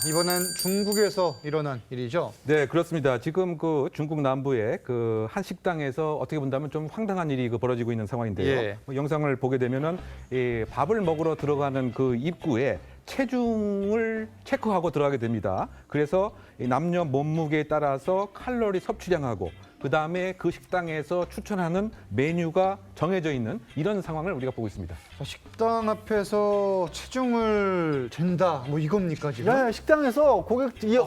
이번엔 중국에서 일어난 일이죠. 네, 그렇습니다. 지금 그 중국 남부의 그 한 식당에서 어떻게 본다면 좀 황당한 일이 벌어지고 있는 상황인데요. 예. 영상을 보게 되면은 이 밥을 먹으러 들어가는 그 입구에 체중을 체크하고 들어가게 됩니다. 그래서 이 남녀 몸무게에 따라서 칼로리 섭취량하고 그다음에 그 식당에서 추천하는 메뉴가 정해져 있는 이런 상황을 우리가 보고 있습니다. 식당 앞에서 체중을 잰다, 뭐 이겁니까 지금? 네, 식당에서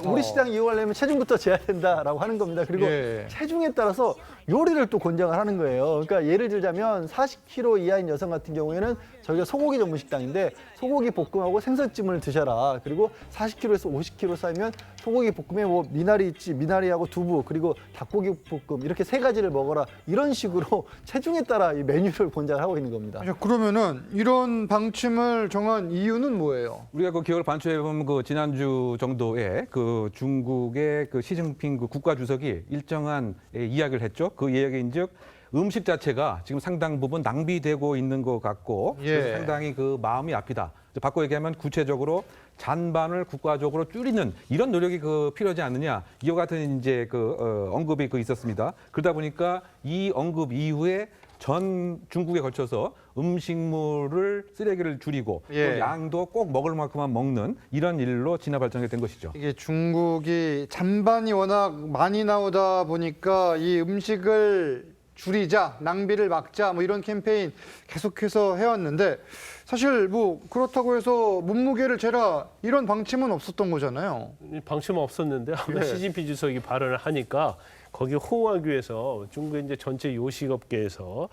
우리 식당 이용하려면 체중부터 재야 된다라고 하는 겁니다. 그리고 예. 체중에 따라서 요리를 또 권장을 하는 거예요. 그러니까 예를 들자면 40kg 이하인 여성 같은 경우에는 저희가 소고기 전문 식당인데 소고기 볶음하고 생선찜을 드셔라. 그리고 40kg에서 50kg 쌓이면 소고기 볶음에 뭐 미나리하고 두부 그리고 닭고기 볶음 이렇게 세 가지를 먹어라. 이런 식으로 체중에 따라 이 메뉴를 권장을 하고 있는 겁니다. 자, 그러면은 이런 방침을 정한 이유는 뭐예요? 우리가 그 기억을 반추해 보면 그 지난주 정도에 그 중국의 그 시진핑 그 국가 주석이 일정한 이야기를 했죠. 그 이야기인즉 음식 자체가 지금 상당 부분 낭비되고 있는 것 같고 예. 그래서 상당히 그 마음이 아프다. 바꿔 얘기하면 구체적으로 잔반을 국가적으로 줄이는 이런 노력이 그 필요하지 않느냐 이와 같은 이제 그 언급이 그 있었습니다. 그러다 보니까 이 언급 이후에 전 중국에 걸쳐서 음식물을 쓰레기를 줄이고 예. 또 양도 꼭 먹을 만큼만 먹는 이런 일로 진화 발전이 된 것이죠. 이게 중국이 잔반이 워낙 많이 나오다 보니까 이 음식을 줄이자, 낭비를 막자 뭐 이런 캠페인 계속해서 해왔는데 사실 뭐 그렇다고 해서 몸무게를 재라 이런 방침은 없었던 거잖아요. 방침은 없었는데 아마 시진핑 주석이 발언을 하니까 거기에 호응하기 위해서 중국의 이제 전체 요식업계에서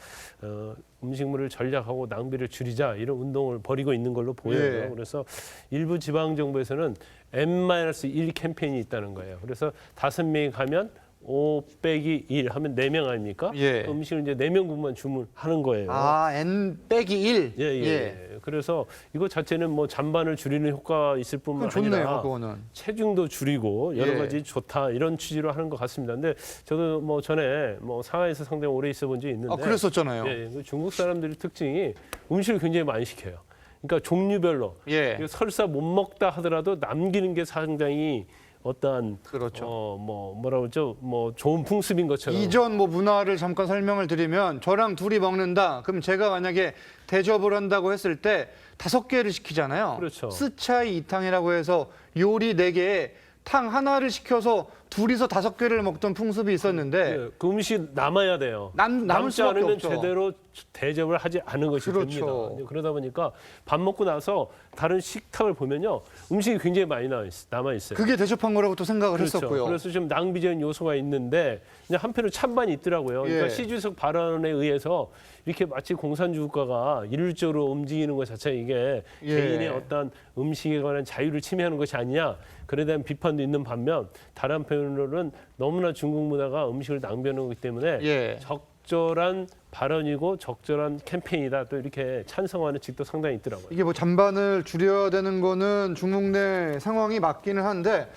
음식물을 전략하고 낭비를 줄이자 이런 운동을 벌이고 있는 걸로 보여요. 예. 그래서 일부 지방 정부에서는 N-1 캠페인이 있다는 거예요. 그래서 5명이 가면 5 빼기 1 하면 4명 아닙니까? 예. 음식을 이제 4명분만 주문하는 거예요. 아, N-1. 예. 그래서 이거 자체는 뭐 잔반을 줄이는 효과가 있을 뿐만 좋네요, 아니라 그거는. 체중도 줄이고 여러 예. 가지 좋다 이런 취지로 하는 것 같습니다. 근데 저도 뭐 전에 뭐 상하이에서 상당히 오래 있어 본 적이 있는데 아, 그랬었잖아요. 예, 그 중국 사람들의 특징이 음식을 굉장히 많이 시켜요. 그러니까 종류별로 예. 설사 못 먹다 하더라도 남기는 게 상당히 어떠한 그렇죠. 뭐라 그러죠? 뭐 좋은 풍습인 것처럼 이전 뭐 문화를 잠깐 설명을 드리면 저랑 둘이 먹는다. 그럼 제가 만약에 대접을 한다고 했을 때 5개를 시키잖아요. 그렇죠. 스차이 이탕이라고 해서 요리 4개에 탕 하나를 시켜서 둘이서 5개를 먹던 풍습이 있었는데 예, 그 음식 남아야 돼요. 남을 남지 수밖에 않으면 없죠. 제대로 대접을 하지 않은 것이 그렇죠. 됩니다. 그러다 보니까 밥 먹고 나서 다른 식탁을 보면요. 음식이 굉장히 많이 남아 있어요. 그게 대접한 거라고 또 생각을 그렇죠. 했었고요. 그래서 좀 낭비적인 요소가 있는데 그냥 한편으로 찬반이 있더라고요. 그러니까 예. 시주석 발언에 의해서 이렇게 마치 공산주의국가가 일률적으로 움직이는 것 자체가 이게 예. 개인의 어떤 음식에 관한 자유를 침해하는 것이 아니냐. 그에 대한 비판도 있는 반면 다른 한편으로는 너무나 중국 문화가 음식을 낭비하는 거기 때문에 예. 적절한 발언이고 적절한 캠페인이다. 또 이렇게 찬성하는 측도 상당히 있더라고요. 이게 뭐 잔반을 줄여야 되는 거는 중국 내 상황이 맞기는 한데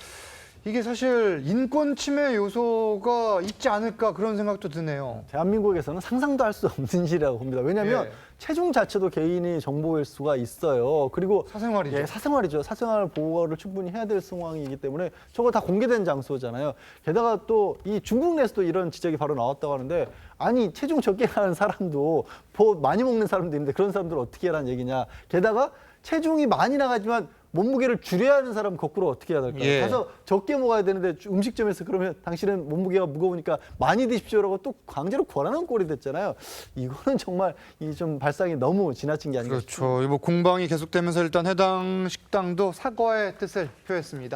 이게 사실 인권 침해 요소가 있지 않을까 그런 생각도 드네요. 대한민국에서는 상상도 할 수 없는 일이라고 봅니다. 왜냐하면 예. 체중 자체도 개인이 정보일 수가 있어요. 그리고 사생활이죠. 예, 사생활이죠. 사생활 보호를 충분히 해야 될 상황이기 때문에 저거 다 공개된 장소잖아요. 게다가 또 이 중국 내에서도 이런 지적이 바로 나왔다고 하는데 아니 체중 적게 나가는 사람도 많이 먹는 사람도 있는데 그런 사람들을 어떻게 하라는 얘기냐. 게다가 체중이 많이 나가지만 몸무게를 줄여야 하는 사람은 거꾸로 어떻게 해야 될까요? 예. 가서 적게 먹어야 되는데 음식점에서 그러면 당신은 몸무게가 무거우니까 많이 드십시오라고 또 강제로 권하는 꼴이 됐잖아요. 이거는 정말 이 좀 발상이 너무 지나친 게 아닌가 싶습니다. 그렇죠. 뭐 공방이 계속되면서 일단 해당 식당도 사과의 뜻을 표했습니다.